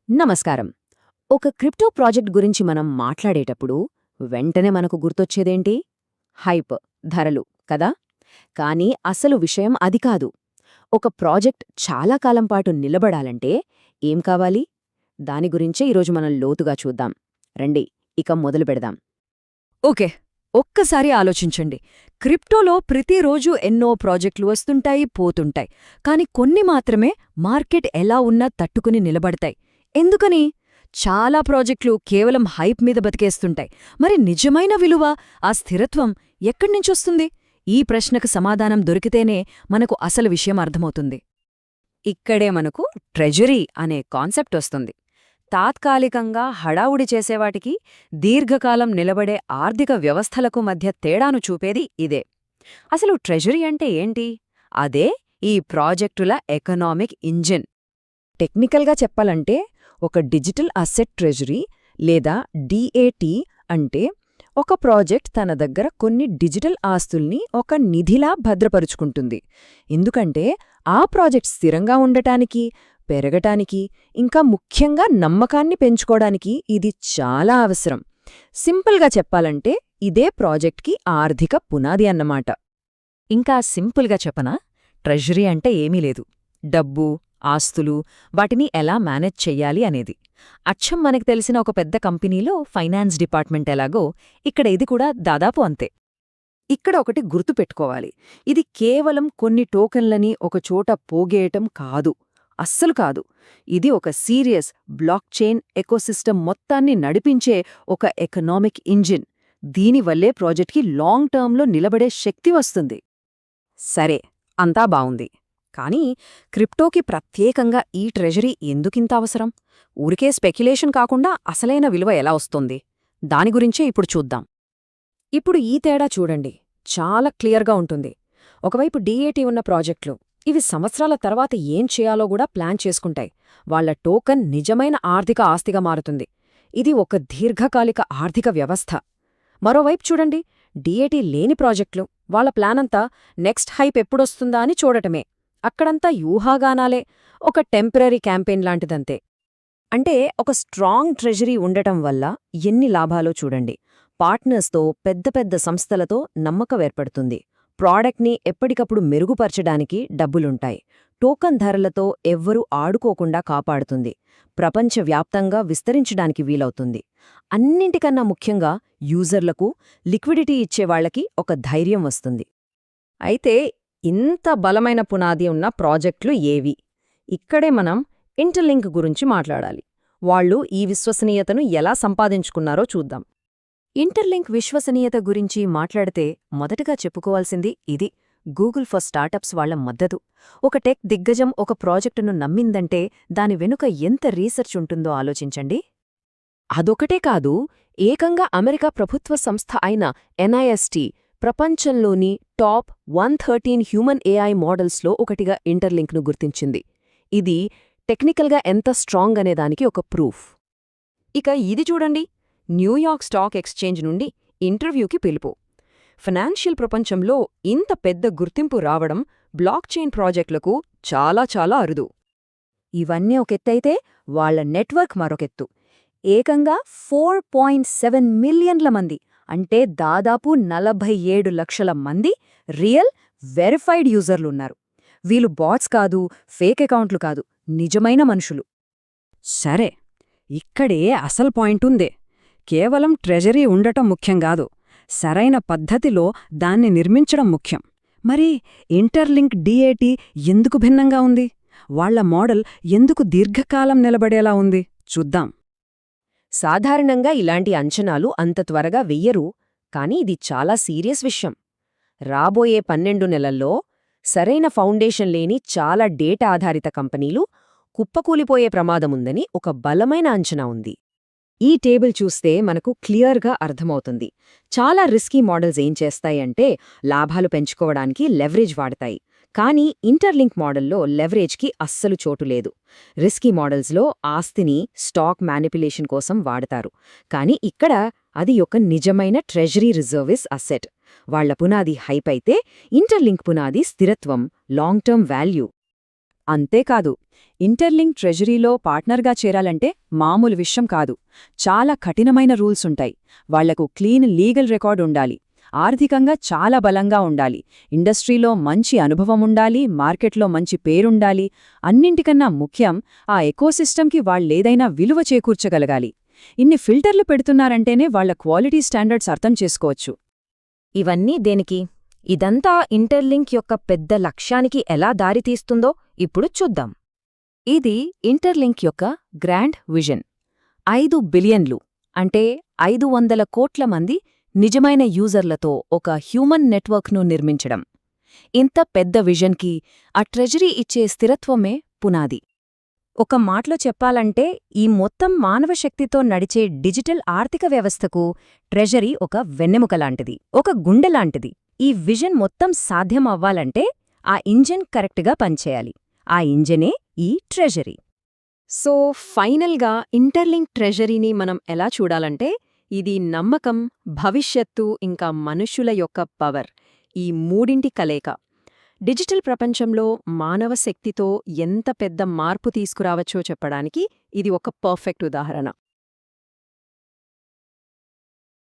నమస్కారం. ఒక crypto project గురించి మనం మాట్లాడేటప్పుడు వెంటనే మనకు గుర్తొచ్చేదేంటి? హైప్, ధరలు, కదా? కానీ అసలు విషయం అది కాదు. ఒక ప్రాజెక్ట్ చాలా కాలం పాటు నిలబడాలంటే ఏం కావాలి? దాని గురించే ఈరోజు మనం లోతుగా చూద్దాం. రండి, ఇక మొదలు పెడదాం. ఓకే. ఒక్కసారి ఆలోచించండి. క్రిప్టోలో ప్రతిరోజూ ఎన్నో ప్రాజెక్టులు వస్తుంటాయి, పోతుంటాయి. కాని కొన్ని మాత్రమే మార్కెట్ ఎలా ఉన్నా తట్టుకుని నిలబడతాయి. ఎందుకని? చాలా ప్రాజెక్టులు కేవలం హైప్ మీద బతికేస్తుంటాయి. మరి నిజమైన విలువ, ఆ స్థిరత్వం ఎక్కడ్నించొస్తుంది? ఈ ప్రశ్నకు సమాధానం దొరికితేనే మనకు అసలు విషయం అర్థమవుతుంది. ఇక్కడే మనకు ట్రెజరీ అనే కాన్సెప్ట్ వస్తుంది. తాత్కాలికంగా హడావుడి చేసేవాటికి, దీర్ఘకాలం నిలబడే ఆర్థిక వ్యవస్థలకు మధ్య తేడాను చూపేది ఇదే. అసలు ట్రెజరీ అంటే ఏంటి? అదే ఈ ప్రాజెక్టుల ఎకనామిక్ ఇంజిన్. టెక్నికల్గా చెప్పాలంటే ఒక డిజిటల్ అసెట్ ట్రెజరీ లేదా డిఏటి అంటే ఒక ప్రాజెక్ట్ తన దగ్గర కొన్ని డిజిటల్ ఆస్తుల్ని ఒక నిధిలా భద్రపరుచుకుంటుంది. ఎందుకంటే ఆ ప్రాజెక్ట్ స్థిరంగా ఉండటానికి, పెరగటానికి, ఇంకా ముఖ్యంగా నమ్మకాన్ని పెంచుకోవడానికి ఇది చాలా అవసరం. సింపుల్గా చెప్పాలంటే ఇదే ప్రాజెక్ట్కి ఆర్థిక పునాది అన్నమాట. ఇంకా సింపుల్గా చెప్పనా? ట్రెజరీ అంటే ఏమీ లేదు. డబ్బు, ఆస్తులు, వాటిని ఎలా మేనేజ్ చెయ్యాలి అనేది. అచ్చం మనకు తెలిసిన ఒక పెద్ద కంపెనీలో ఫైనాన్స్ డిపార్ట్మెంట్ ఎలాగో, ఇక్కడ ఇది కూడా దాదాపు అంతే. ఇక్కడ ఒకటి గుర్తుపెట్టుకోవాలి. ఇది కేవలం కొన్ని టోకెన్లని ఒకచోట పోగేయటం కాదు. అస్సలు కాదు. ఇది ఒక సీరియస్ బ్లాక్ చైన్ ఎకోసిస్టమ్ మొత్తాన్ని నడిపించే ఒక ఎకనామిక్ ఇంజిన్. దీనివల్లే ప్రాజెక్ట్కి లాంగ్ టర్మ్లో నిలబడే శక్తి వస్తుంది. సరే, అంతా బావుంది. కానీ క్రిప్టోకి ప్రత్యేకంగా ఈ ట్రెజరీ ఎందుకింత అవసరం? ఊరికే స్పెక్యులేషన్ కాకుండా అసలైన విలువ ఎలా వస్తుంది? దాని గురించే ఇప్పుడు చూద్దాం. ఇప్పుడు ఈ తేడా చూడండి, చాలా క్లియర్గా ఉంటుంది. ఒకవైపు డిఏటి ఉన్న ప్రాజెక్టులు, ఇవి సంవత్సరాల తర్వాత ఏం చేయాలో కూడా ప్లాన్ చేసుకుంటాయి. వాళ్ల టోకన్ నిజమైన ఆర్థిక ఆస్తిగా మారుతుంది. ఇది ఒక దీర్ఘకాలిక ఆర్థిక వ్యవస్థ. మరోవైపు చూడండి, డిఏటి లేని ప్రాజెక్టులు, వాళ్ల ప్లానంతా నెక్స్ట్ హైప్ ఎప్పుడొస్తుందా అని చూడటమే. అక్కడంతా యూహాగానాలే, ఒక టెంపరరీ క్యాంపెయిన్ లాంటిదంతే. అంటే ఒక స్ట్రాంగ్ ట్రెజరీ ఉండటం వల్ల ఎన్ని లాభాలో చూడండి. పార్ట్నర్స్తో, పెద్ద పెద్ద సంస్థలతో నమ్మకం ఏర్పడుతుంది. ప్రాడక్ట్ని ఎప్పటికప్పుడు మెరుగుపరచడానికి డబ్బులుంటాయి. టోకన్ ధరలతో ఎవ్వరూ ఆడుకోకుండా కాపాడుతుంది. ప్రపంచవ్యాప్తంగా విస్తరించడానికి వీలవుతుంది. అన్నింటికన్నా ముఖ్యంగా యూజర్లకు, లిక్విడిటీ ఇచ్చేవాళ్లకి ఒక ధైర్యం వస్తుంది. అయితే ఇంత బలమైన పునాది ఉన్న ప్రాజెక్టులు ఏవి? ఇక్కడే మనం ఇంటర్లింక్ గురించి మాట్లాడాలి. వాళ్ళు ఈ విశ్వసనీయతను ఎలా సంపాదించుకున్నారో చూద్దాం. ఇంటర్లింక్ విశ్వసనీయత గురించి మాట్లాడితే మొదటగా చెప్పుకోవాల్సింది ఇది: గూగుల్ ఫర్ స్టార్టప్స్ వాళ్ల మద్దతు. ఒక టెక్ దిగ్గజం ఒక ప్రాజెక్టును నమ్మిందంటే దాని వెనుక ఎంత రీసెర్చ్ ఉంటుందో ఆలోచించండి. అదొకటే కాదు, ఏకంగా అమెరికా ప్రభుత్వ సంస్థ అయిన ఎన్ఐఎస్టి ప్రపంచంలోని టాప్ 113 హ్యూమన్ ఏఐ మోడల్స్లో ఒకటిగా ఇంటర్లింక్ను గుర్తించింది. ఇది టెక్నికల్గా ఎంత స్ట్రాంగ్ అనేదానికి ఒక ప్రూఫ్. ఇక ఇది చూడండి, న్యూయార్క్ స్టాక్ ఎక్స్చేంజ్ నుండి ఇంటర్వ్యూకి పిలుపు. ఫైనాన్షియల్ ప్రపంచంలో ఇంత పెద్ద గుర్తింపు రావడం బ్లాక్ చైన్ ప్రాజెక్టులకు చాలా చాలా అరుదు. ఇవన్నీ ఒకెత్తైతే వాళ్ల నెట్వర్క్ మరొకెత్తు. ఏకంగా 4.7 మిలియన్ల మంది, అంటే దాదాపు 47 లక్షల మంది రియల్, వెరిఫైడ్ యూజర్లున్నారు. వీళ్ళు బాట్స్ కాదు, ఫేక్ అకౌంట్లు కాదు, నిజమైన మనుషులు. సరే, ఇక్కడే అసలు పాయింటుందే. కేవలం ట్రెజరీ ఉండటం ముఖ్యం కాదు, సరైన పద్ధతిలో దాన్ని నిర్మించడం ముఖ్యం. మరి ఇంటర్లింక్ డిఏటి ఎందుకు భిన్నంగా ఉంది? వాళ్ల మోడల్ ఎందుకు దీర్ఘకాలం నిలబడేలా ఉంది? చూద్దాం. సాధారణంగా ఇలాంటి అంచనాలు అంత త్వరగా వెయ్యరు, కానీ ఇది చాలా సీరియస్ విషయం. రాబోయే 12 నెలల్లో సరైన ఫౌండేషన్ లేని చాలా డేటా ఆధారిత కంపెనీలు కుప్పకూలిపోయే ప్రమాదముందని ఒక బలమైన అంచనా ఉంది. ఈ టేబుల్ చూస్తే మనకు క్లియర్గా అర్థమవుతుంది. చాలా రిస్కీ మోడల్స్ ఏం చేస్తాయంటే లాభాలు పెంచుకోవడానికి లెవరేజ్ వాడతాయి. కానీ ఇంటర్లింక్ మోడల్లో లెవరేజ్కి అస్సలు చోటు లేదు. రిస్కీ మోడల్స్లో ఆస్తిని స్టాక్ మ్యానిపులేషన్ కోసం వాడతారు. కానీ ఇక్కడ అది ఒక నిజమైన ట్రెజరీ రిజర్విస్ అసెట్. వాళ్ల పునాది హైప్ అయితే ఇంటర్లింక్ పునాది స్థిరత్వం, లాంగ్ టర్మ్ వాల్యూ. అంతేకాదు, ఇంటర్లింక్ ట్రెజరీలో పార్ట్నర్గా చేరాలంటే మామూలు విషయం కాదు. చాలా కఠినమైన రూల్సుంటాయి. వాళ్లకు క్లీన్ లీగల్ రికార్డ్ ఉండాలి, ఆర్థికంగా చాలా బలంగా ఉండాలి, ఇండస్ట్రీలో మంచి అనుభవముండాలి, మార్కెట్లో మంచి పేరుండాలి. అన్నింటికన్నా ముఖ్యం, ఆ ఎకోసిస్టమ్కి వాళ్లేదైనా విలువ చేకూర్చగలగాలి. ఇన్ని ఫిల్టర్లు పెడుతున్నారంటేనే వాళ్ల క్వాలిటీ స్టాండర్డ్స్ అర్థం చేసుకోవచ్చు. ఇవన్నీ దేనికి? ఇదంతా ఇంటర్లింక్ యొక్క పెద్ద లక్ష్యానికి ఎలా దారితీస్తుందో ఇప్పుడు చూద్దాం. ఇది ఇంటర్లింక్ యొక్క గ్రాండ్ విజన్. 5 బిలియన్లు అంటే 500 కోట్ల మంది నిజమైన యూజర్లతో ఒక హ్యూమన్ నెట్వర్క్ను నిర్మించడం. ఇంత పెద్ద విజన్కి ఆ ట్రెజరీ ఇచ్చే స్థిరత్వమే పునాది. ఒక మాటలో చెప్పాలంటే, ఈ మొత్తం మానవశక్తితో నడిచే డిజిటల్ ఆర్థిక వ్యవస్థకు ట్రెజరీ ఒక వెన్నెముకలాంటిది, ఒక గుండెలాంటిది. ఈ విజన్ మొత్తం సాధ్యం అవ్వాలంటే ఆ ఇంజిన్ కరెక్ట్గా పనిచేయాలి. ఆ ఇంజనే ఈ ట్రెజరీ. సో ఫైనల్గా ఇంటర్లింక్ ట్రెజరీని మనం ఎలా చూడాలంటే, ఇది నమ్మకం, భవిష్యత్తు ఇంకా మనుష్యుల యొక్క పవర్, ఈ మూడింటి కలయిక. డిజిటల్ ప్రపంచంలో మానవ శక్తితో ఎంత పెద్ద మార్పు తీసుకురావచ్చో చెప్పడానికి ఇది ఒక పర్ఫెక్ట్ ఉదాహరణ.